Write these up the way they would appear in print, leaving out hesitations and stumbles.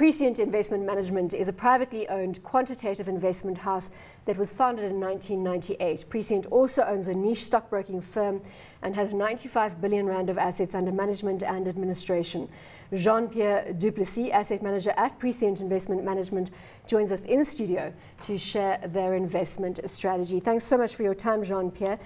Prescient Investment Management is a privately owned quantitative investment house that was founded in 1998. Prescient also owns a niche stockbroking firm and has 95 billion rand of assets under management and administration. Jean-Pierre du Plessis, asset manager at Prescient Investment Management, joins us in studio to share their investment strategy. Thanks so much for your time, Jean-Pierre.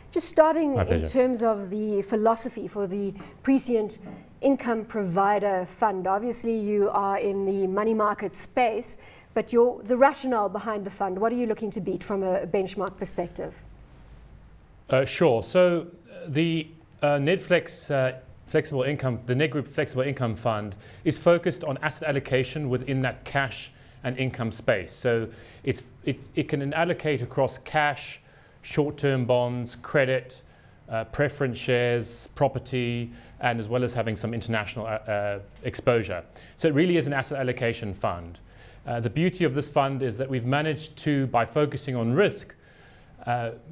Just starting in terms of the philosophy for the Prescient Income Provider Fund. Obviously, you are in the money market space, but the rationale behind the fund, what are you looking to beat from a benchmark perspective? Sure. So the Flexible Income, the Net Group Flexible Income Fund is focused on asset allocation within that cash and income space. So it can allocate across cash, short-term bonds, credit, preference shares, property, and as well as having some international exposure. So it really is an asset allocation fund. The beauty of this fund is that we've managed to, by focusing on risk,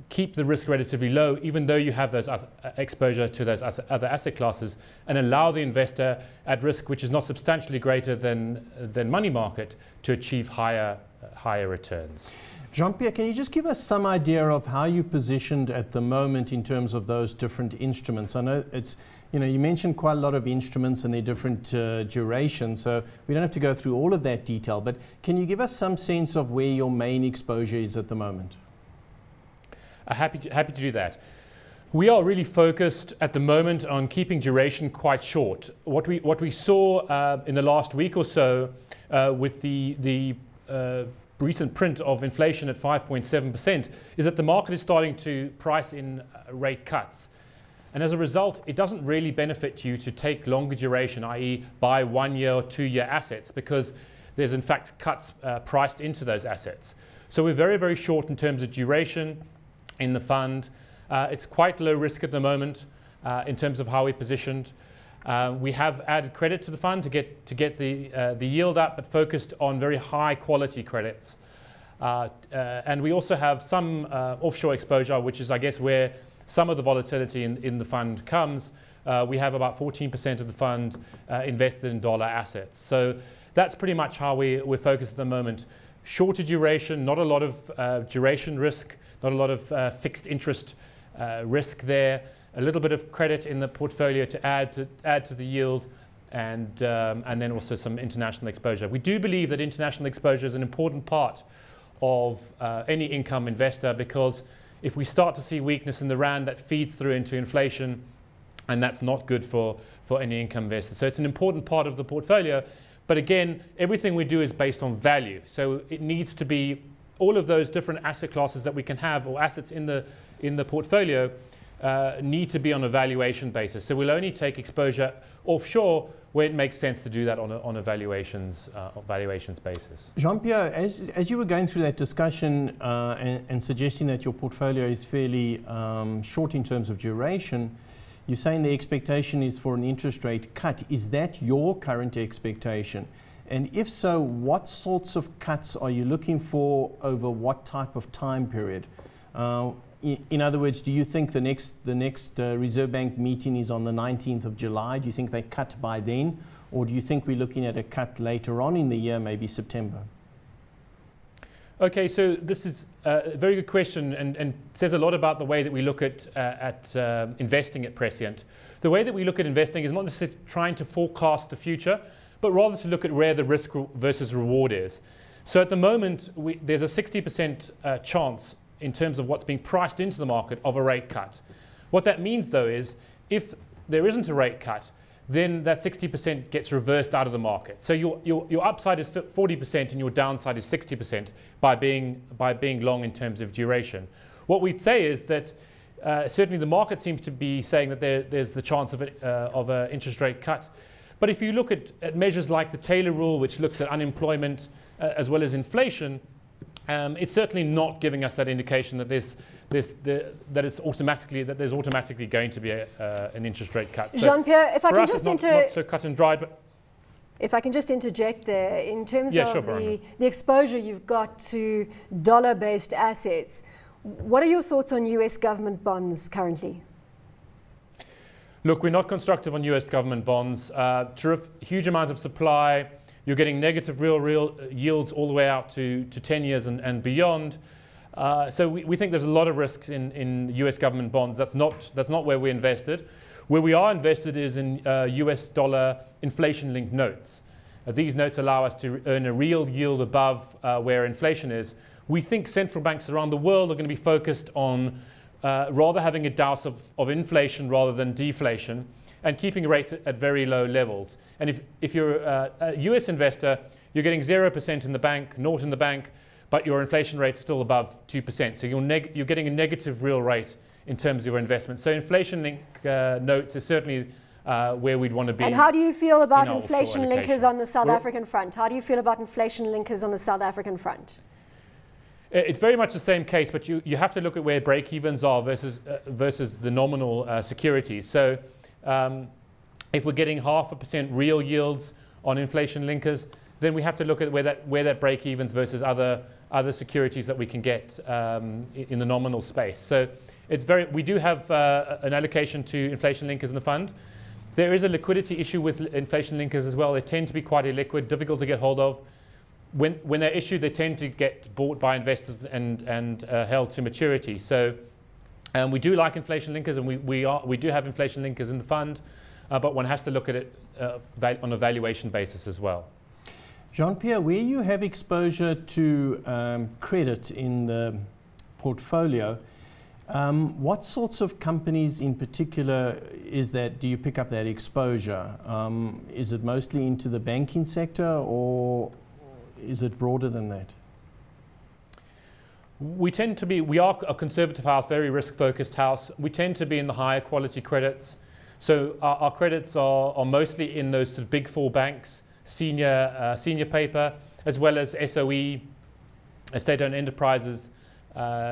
keep the risk relatively low, even though you have those exposure to those other asset classes, and allow the investor at risk, which is not substantially greater than money market, to achieve higher returns. Jean-Pierre, can you just give us some idea of how you're positioned at the moment in terms of those different instruments? I know it's, you mentioned quite a lot of instruments and their different durations, so we don't have to go through all of that detail, but can you give us some sense of where your main exposure is at the moment? Happy to do that. We are really focused at the moment on keeping duration quite short. What we saw in the last week or so with the recent print of inflation at 5.7% is that the market is starting to price in rate cuts. And as a result, it doesn't really benefit you to take longer duration, i.e. buy 1 year or 2 year assets, because there's in fact cuts priced into those assets. So we're very, very short in terms of duration in the fund. It's quite low risk at the moment in terms of how we're positioned. We have added credit to the fund to get the yield up, but focused on very high quality credits. And we also have some offshore exposure, which is, I guess, where some of the volatility in the fund comes. We have about 14% of the fund invested in dollar assets. So that's pretty much how we're focused at the moment. Shorter duration, not a lot of duration risk, not a lot of fixed interest risk there. A little bit of credit in the portfolio to add to the yield, and then also some international exposure. We do believe that international exposure is an important part of any income investor, because if we start to see weakness in the rand, that feeds through into inflation, and that's not good for any income investor. So it's an important part of the portfolio. But again, everything we do is based on value. So it needs to be all of those different asset classes that we can have, or assets in the portfolio, need to be on a valuation basis. So we'll only take exposure offshore where it makes sense to do that on a valuations basis. Jean-Pierre, as you were going through that discussion and suggesting that your portfolio is fairly short in terms of duration, you're saying the expectation is for an interest rate cut. Is that your current expectation? And if so, what sorts of cuts are you looking for over what type of time period? In other words, do you think the next Reserve Bank meeting is on the 19th of July? Do you think they cut by then? Or do you think we're looking at a cut later on in the year, maybe September? Okay, so this is a very good question, and says a lot about the way that we look at investing at Prescient. The way that we look at investing is not necessarily trying to forecast the future, but rather to look at where the risk versus reward is. So at the moment, there's a 60% chance in terms of what's being priced into the market of a rate cut. What that means, though, is if there isn't a rate cut, then that 60% gets reversed out of the market. So your upside is 40% and your downside is 60% by being long in terms of duration. What we'd say is that certainly the market seems to be saying that there's the chance of an interest rate cut. But if you look at measures like the Taylor rule, which looks at unemployment as well as inflation, it's certainly not giving us that indication that there's automatically going to be an interest rate cut. So Jean-Pierre, if I can just not so cut and dry, but if I can just interject there, in terms of sure, the exposure you've got to dollar-based assets, what are your thoughts on US government bonds currently? Look, we're not constructive on US government bonds. Huge amount of supply, You're getting negative real yields all the way out to 10 years and beyond. So we think there's a lot of risks in US government bonds. That's not where we're invested. Where we are invested is in US dollar inflation-linked notes. These notes allow us to earn a real yield above where inflation is. We think central banks around the world are going to be focused on rather having a douse of inflation rather than deflation, and keeping rates at very low levels. And if you're a US investor, you're getting 0% in the bank, 0 in the bank, but your inflation rate's still above 2%. So you're getting a negative real rate in terms of your investment. So inflation-linked notes is certainly where we'd want to be. And how do you feel about inflation linkers on the South African front? How do you feel about inflation linkers on the South African front? It's very much the same case, but you have to look at where break-evens are versus the nominal securities. So if we're getting 0.5% real yields on inflation linkers, then we have to look at where that break-evens versus other securities that we can get in the nominal space. So we do have an allocation to inflation linkers in the fund. There is a liquidity issue with inflation linkers as well. They tend to be quite illiquid, difficult to get hold of. When they're issued, they tend to get bought by investors and held to maturity. So we do like inflation linkers, and we do have inflation linkers in the fund, but one has to look at it on a valuation basis as well. Jean-Pierre, where you have exposure to credit in the portfolio, what sorts of companies in particular do you pick up that exposure? Is it mostly into the banking sector, or is it broader than that? We are a conservative house, very risk-focused house. We tend to be in the higher quality credits. So our credits are mostly in those sort of big four banks, senior paper, as well as SOE, state-owned enterprises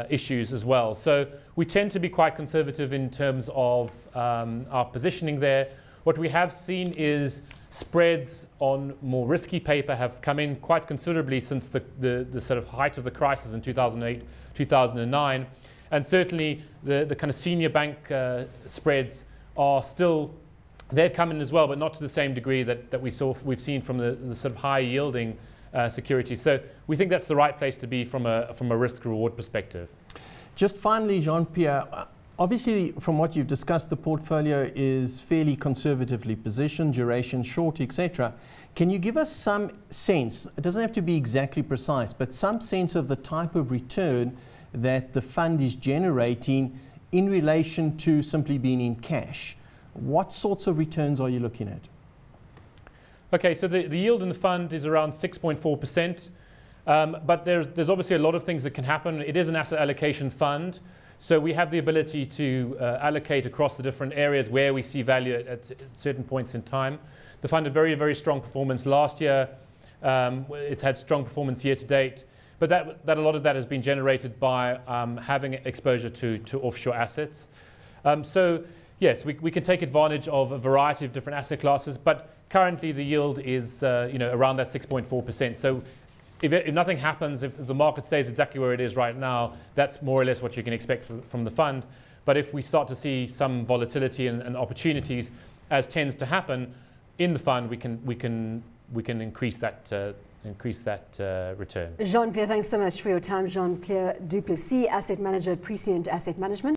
issues as well. So we tend to be quite conservative in terms of our positioning there. What we have seen is spreads on more risky paper have come in quite considerably since the sort of height of the crisis in 2008, 2009. And certainly the kind of senior bank spreads are still, they've come in as well, but not to the same degree that we've seen from the sort of high yielding securities. So we think that's the right place to be from a risk reward perspective. Just finally, Jean-Pierre, obviously from what you've discussed, the portfolio is fairly conservatively positioned, duration short, etc. Can you give us some sense, it doesn't have to be exactly precise, but some sense of the type of return that the fund is generating in relation to simply being in cash? What sorts of returns are you looking at? Okay, so the yield in the fund is around 6.4%, but there's obviously a lot of things that can happen. It is an asset allocation fund, so we have the ability to allocate across the different areas where we see value at certain points in time. The fund had very, very strong performance last year. It's had strong performance year to date, but a lot of that has been generated by having exposure to offshore assets. So yes, we can take advantage of a variety of different asset classes, but currently the yield is around that 6.4%. So if nothing happens, if the market stays exactly where it is right now, that's more or less what you can expect from the fund. But if we start to see some volatility and opportunities, as tends to happen in the fund, we can increase that return. Jean-Pierre, thanks so much for your time. Jean-Pierre du Plessis, asset manager at Prescient Investment Management.